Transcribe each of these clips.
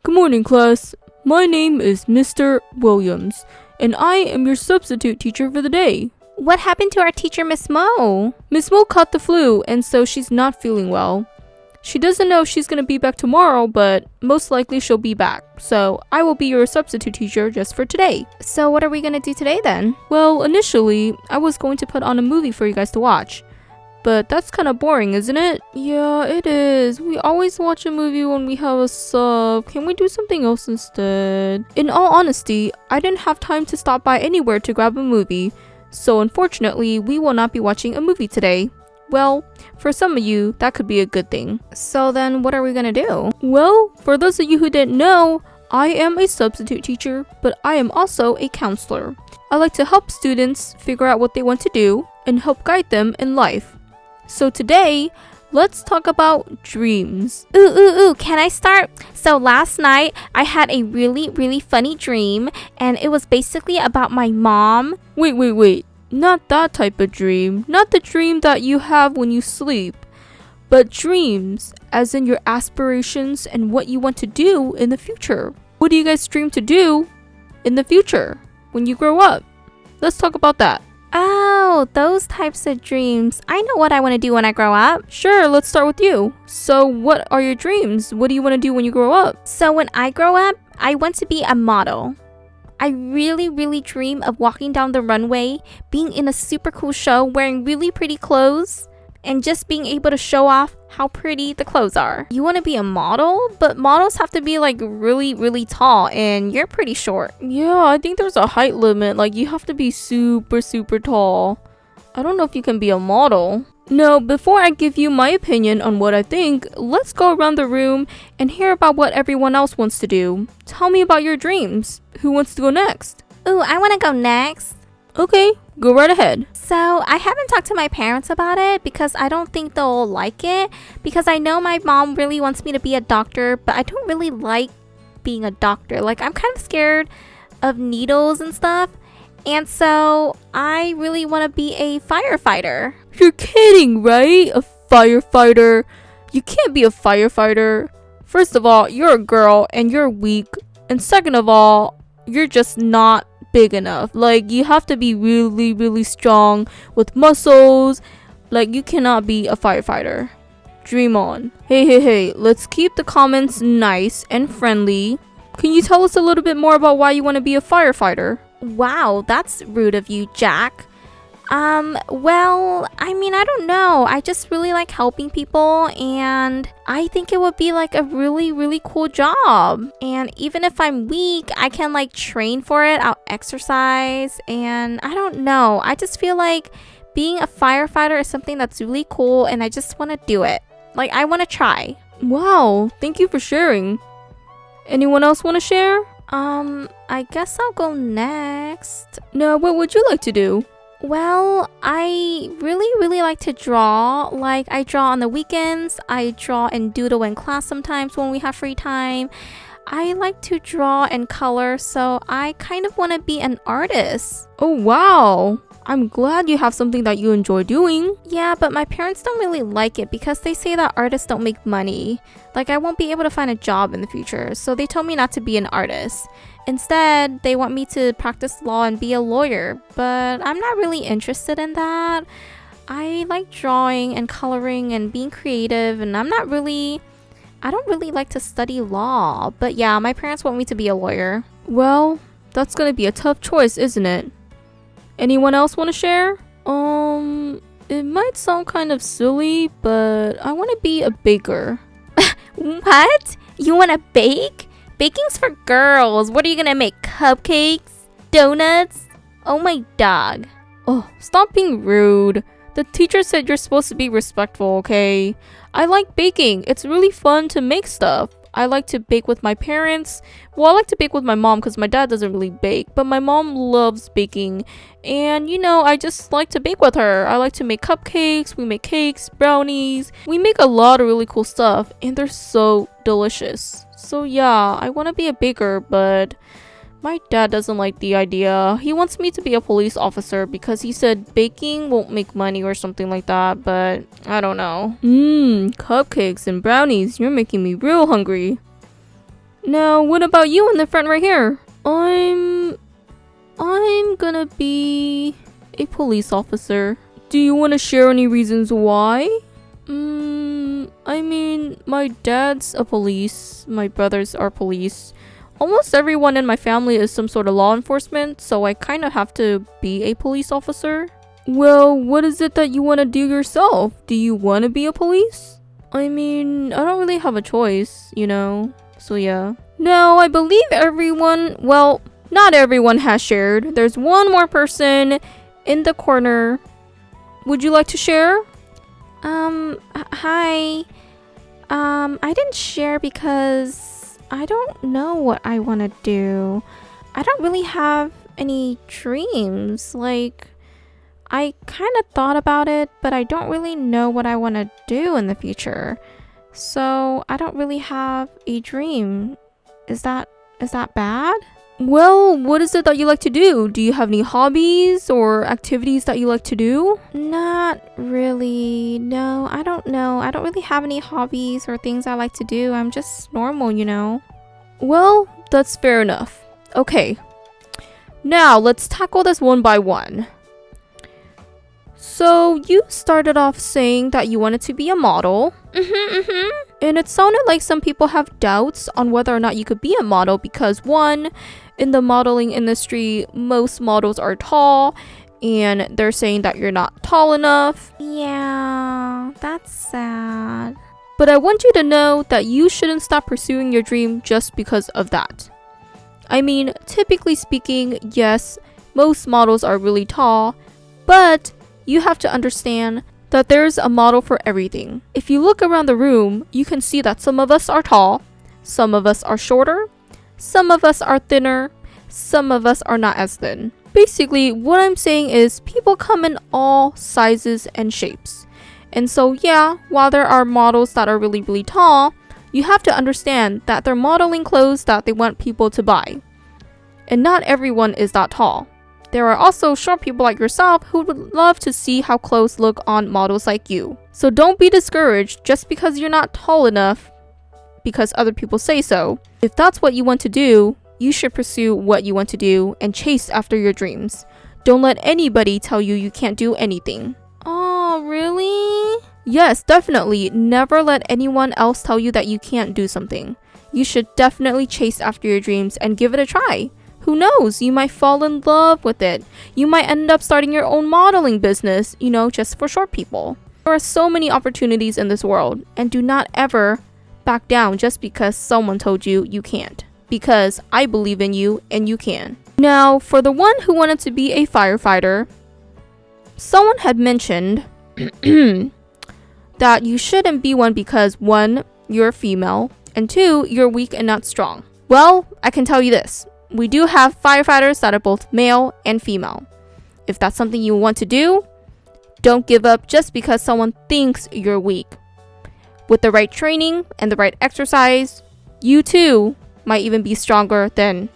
Good morning, class. My name is Mr. Williams, and I am your substitute teacher for the day. What happened to our teacher, Miss Mo? Miss Mo caught the flu, and so she's not feeling well. She doesn't know if she's going to be back tomorrow, but most likely she'll be back. So I will be your substitute teacher just for today. So what are we gonna do today then? Well, initially, I was going to put on a movie for you guys to watch. But that's kind of boring, isn't it? Yeah, it is. We always watch a movie when we have a sub. Can we do something else instead? In all honesty, I didn't have time to stop by anywhere to grab a movie. So unfortunately, we will not be watching a movie today. Well, for some of you, that could be a good thing. So then what are we gonna do? Well, for those of you who didn't know, I am a substitute teacher, but I am also a counselor. I like to help students figure out what they want to do and help guide them in life. So today, let's talk about dreams. Ooh, can I start? So last night, I had a really funny dream, and it was basically about my mom. Wait. Not that type of dream. Not the dream that you have when you sleep. But dreams, as in your aspirations and what you want to do in the future. What do you guys dream to do in the future when you grow up? Let's talk about that. Oh, those types of dreams. I know what I want to do when I grow up. Sure, let's start with you. So what are your dreams? What do you want to do when you grow up? So when I grow up, I want to be a model. I really dream of walking down the runway, being in a super cool show, wearing really pretty clothes, and just being able to show off how pretty the clothes are. You want to be a model? But models have to be like really tall, and you're pretty short. Yeah, I think there's a height limit. Like you have to be super tall. I don't know if you can be a model. No, before I give you my opinion on what I think, let's go around the room and hear about what everyone else wants to do. Tell me about your dreams. Who wants to go next? Ooh, I want to go next. Okay, go right ahead. So I haven't talked to my parents about it because I don't think they'll like it, because I know my mom really wants me to be a doctor, but I don't really like being a doctor. Like I'm kind of scared of needles and stuff, and so I really want to be a firefighter. You're kidding, right? A firefighter? You can't be a firefighter. First of all, you're a girl and you're weak, and second of all, you're just not big enough. Like you have to be really strong with muscles. Like you cannot be a firefighter. Dream on. Hey, let's keep the comments nice and friendly. Can you tell us a little bit more about why you want to be a firefighter? Wow, that's rude of you, Jack. Well, I mean, I don't know. I just really like helping people, and I think it would be like a really cool job. And even if I'm weak, I can like train for it. I'll exercise, and I don't know. I just feel like being a firefighter is something that's really cool, and I just want to do it. Like, I want to try. Wow, thank you for sharing. Anyone else want to share? I guess I'll go next. No, what would you like to do? Well, I really like to draw. Like, I draw on the weekends. I draw and doodle in class sometimes when we have free time. I like to draw and color, so I kind of want to be an artist. Oh, wow. I'm glad you have something that you enjoy doing. Yeah, but my parents don't really like it because they say that artists don't make money. Like, I won't be able to find a job in the future, so they told me not to be an artist. Instead, they want me to practice law and be a lawyer, but I'm not really interested in that. I like drawing and coloring and being creative, and I don't really like to study law. But yeah, my parents want me to be a lawyer. Well, that's gonna be a tough choice, isn't it? Anyone else want to share? It might sound kind of silly, but I want to be a baker. What? You want to bake? Baking's for girls. What are you gonna make? Cupcakes? Donuts? Oh my dog. Oh, stop being rude. The teacher said you're supposed to be respectful, okay? I like baking. It's really fun to make stuff. I like to bake with my parents. Well, I like to bake with my mom because my dad doesn't really bake, but my mom loves baking. And you know, I just like to bake with her. I like to make cupcakes, we make cakes, brownies. We make a lot of really cool stuff, and they're so delicious. So yeah, I want to be a baker, but my dad doesn't like the idea. He wants me to be a police officer because he said baking won't make money or something like that, but I don't know. Cupcakes and brownies, you're making me real hungry. Now, what about you in the front right here? I'm gonna be a police officer. Do you want to share any reasons why? I mean, my dad's a police, my brothers are police. Almost everyone in my family is some sort of law enforcement, so I kind of have to be a police officer. Well, what is it that you want to do yourself? Do you want to be a police? I mean, I don't really have a choice, you know? So yeah. No, I believe everyone, well, not everyone has shared. There's one more person in the corner. Would you like to share? Hi. I didn't share because I don't know what I want to do. I don't really have any dreams. Like, I kind of thought about it, but I don't really know what I want to do in the future. So, I don't really have a dream. Is that bad? Well, what is it that you like to do? Do you have any hobbies or activities that you like to do? Not really. No, I don't know. I don't really have any hobbies or things I like to do. I'm just normal, you know. Well, that's fair enough. Okay. Now, let's tackle this one by one. So, you started off saying that you wanted to be a model. And it sounded like some people have doubts on whether or not you could be a model because one, in the modeling industry, most models are tall and they're saying that you're not tall enough. Yeah, that's sad. But I want you to know that you shouldn't stop pursuing your dream just because of that. I mean, typically speaking, yes, most models are really tall, but you have to understand that there's a model for everything. If you look around the room, you can see that some of us are tall, some of us are shorter, some of us are thinner, some of us are not as thin. Basically, what I'm saying is people come in all sizes and shapes. And so yeah, while there are models that are really, really tall, you have to understand that they're modeling clothes that they want people to buy. And not everyone is that tall. There are also short people like yourself who would love to see how clothes look on models like you. So don't be discouraged just because you're not tall enough because other people say so. If that's what you want to do, you should pursue what you want to do and chase after your dreams. Don't let anybody tell you you can't do anything. Oh, really? Yes, definitely. Never let anyone else tell you that you can't do something. You should definitely chase after your dreams and give it a try. Who knows? You might fall in love with it. You might end up starting your own modeling business, you know, just for short people. There are so many opportunities in this world, and do not ever back down just because someone told you you can't. Because I believe in you and you can. Now, for the one who wanted to be a firefighter, someone had mentioned that you shouldn't be one because one, you're female, and two, you're weak and not strong. Well, I can tell you this. We do have firefighters that are both male and female. If that's something you want to do, don't give up just because someone thinks you're weak. With the right training and the right exercise, you too might even be stronger than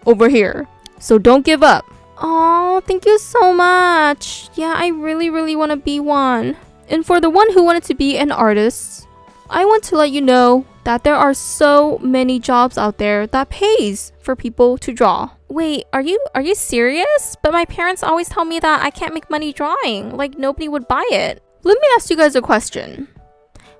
over here. So don't give up. Oh, thank you so much. Yeah, I really, really want to be one. And for the one who wanted to be an artist, I want to let you know that there are so many jobs out there that pays for people to draw. Wait, are you serious? But my parents always tell me that I can't make money drawing. Like, nobody would buy it. Let me ask you guys a question.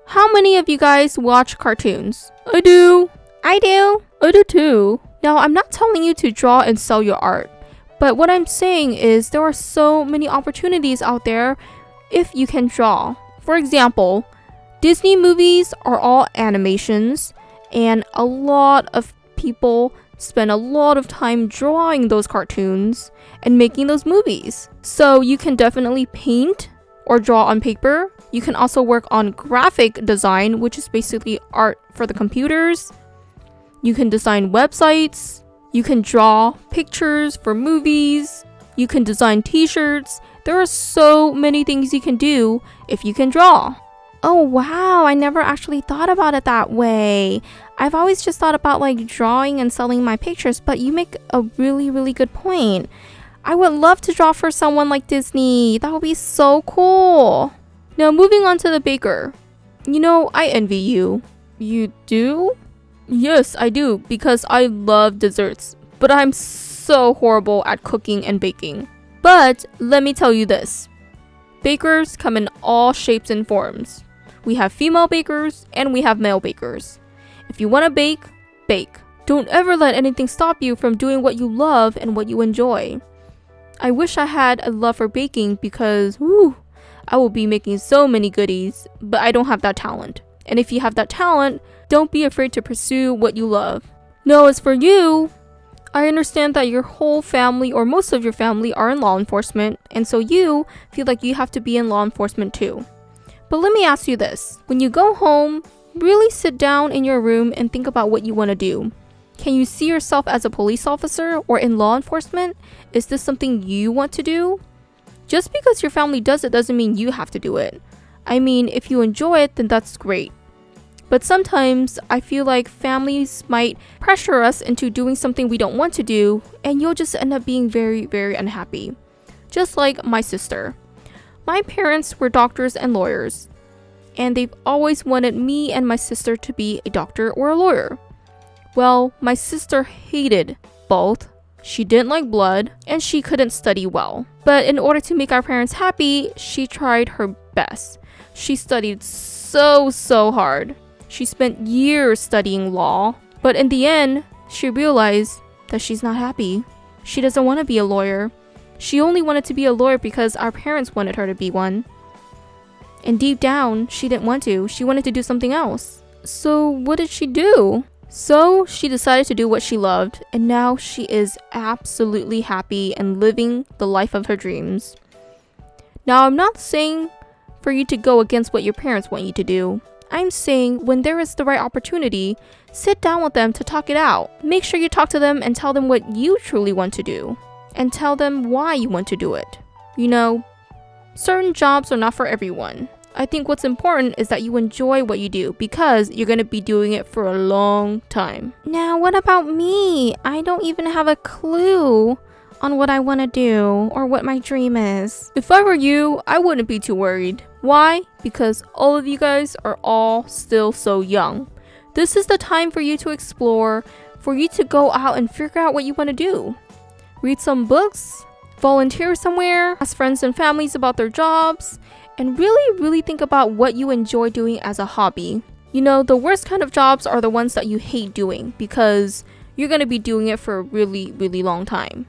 How many of you guys watch cartoons? I do. I do. I do too. Now, I'm not telling you to draw and sell your art. But what I'm saying is there are so many opportunities out there if you can draw. For example, Disney movies are all animations, and a lot of people spend a lot of time drawing those cartoons and making those movies. So you can definitely paint or draw on paper. You can also work on graphic design, which is basically art for the computers. You can design websites. You can draw pictures for movies. You can design t-shirts. There are so many things you can do if you can draw. Oh wow, I never actually thought about it that way. I've always just thought about like drawing and selling my pictures, but you make a really, really good point. I would love to draw for someone like Disney. That would be so cool. Now moving on to the baker. You know, I envy you. You do? Yes, I do, because I love desserts, but I'm so horrible at cooking and baking. But let me tell you this. Bakers come in all shapes and forms. We have female bakers and we have male bakers. If you want to bake, bake. Don't ever let anything stop you from doing what you love and what you enjoy. I wish I had a love for baking because, I will be making so many goodies, but I don't have that talent. And if you have that talent, don't be afraid to pursue what you love. Now, as for you, I understand that your whole family or most of your family are in law enforcement, and so you feel like you have to be in law enforcement too. But let me ask you this. When you go home, really sit down in your room and think about what you want to do. Can you see yourself as a police officer or in law enforcement? Is this something you want to do? Just because your family does it doesn't mean you have to do it. I mean, if you enjoy it, then that's great. But sometimes I feel like families might pressure us into doing something we don't want to do, and you'll just end up being very, very unhappy. Just like my sister. My parents were doctors and lawyers, and they've always wanted me and my sister to be a doctor or a lawyer. Well, my sister hated both. She didn't like blood, and she couldn't study well. But in order to make our parents happy, she tried her best. She studied so hard. She spent years studying law, but in the end, she realized that she's not happy. She doesn't want to be a lawyer. She only wanted to be a lawyer because our parents wanted her to be one. And deep down, she didn't want to. She wanted to do something else. So what did she do? So she decided to do what she loved, and now she is absolutely happy and living the life of her dreams. Now, I'm not saying for you to go against what your parents want you to do. I'm saying when there is the right opportunity, sit down with them to talk it out. Make sure you talk to them and tell them what you truly want to do. And tell them why you want to do it. You know, certain jobs are not for everyone. I think what's important is that you enjoy what you do because you're going to be doing it for a long time. Now, what about me? I don't even have a clue on what I want to do or what my dream is. If I were you, I wouldn't be too worried. Why? Because all of you guys are all still so young. This is the time for you to explore, for you to go out and figure out what you want to do. Read some books, volunteer somewhere, ask friends and families about their jobs, and really think about what you enjoy doing as a hobby. You know, the worst kind of jobs are the ones that you hate doing because you're going to be doing it for a really long time.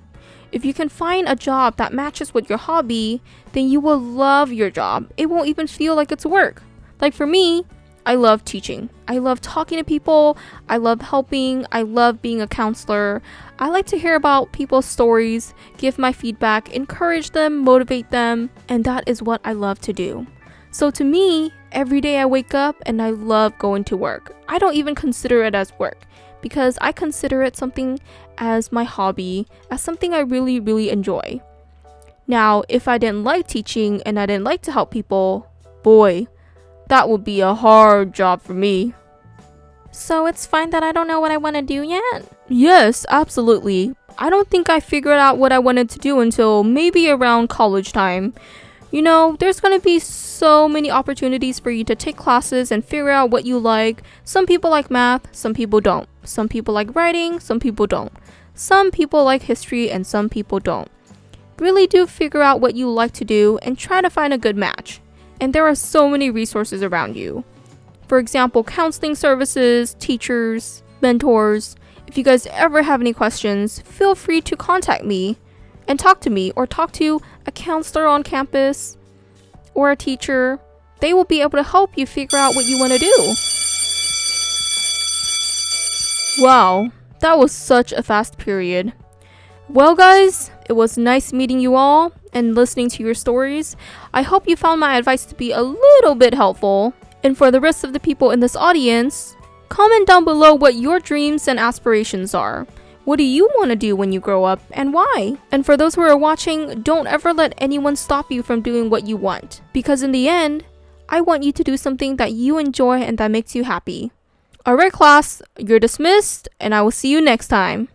If you can find a job that matches with your hobby, then you will love your job. It won't even feel like it's work. Like for me, I love teaching. I love talking to people. I love helping. I love being a counselor. I like to hear about people's stories, give my feedback, encourage them, motivate them, and that is what I love to do. So to me, every day I wake up and I love going to work. I don't even consider it as work because I consider it something as my hobby, as something I really enjoy. Now, if I didn't like teaching and I didn't like to help people, boy, that would be a hard job for me. So it's fine that I don't know what I want to do yet? Yes, absolutely. I don't think I figured out what I wanted to do until maybe around college time. You know, there's going to be so many opportunities for you to take classes and figure out what you like. Some people like math, some people don't. Some people like writing, some people don't. Some people like history and some people don't. Really do figure out what you like to do and try to find a good match. And there are so many resources around you. For example, counseling services, teachers, mentors. If you guys ever have any questions, feel free to contact me and talk to me or talk to a counselor on campus or a teacher. They will be able to help you figure out what you want to do. Wow, that was such a fast period. Well guys, it was nice meeting you all and listening to your stories. I hope you found my advice to be a little bit helpful. And for the rest of the people in this audience, comment down below what your dreams and aspirations are. What do you want to do when you grow up and why? And for those who are watching, don't ever let anyone stop you from doing what you want. Because in the end, I want you to do something that you enjoy and that makes you happy. Alright class, you're dismissed and I will see you next time.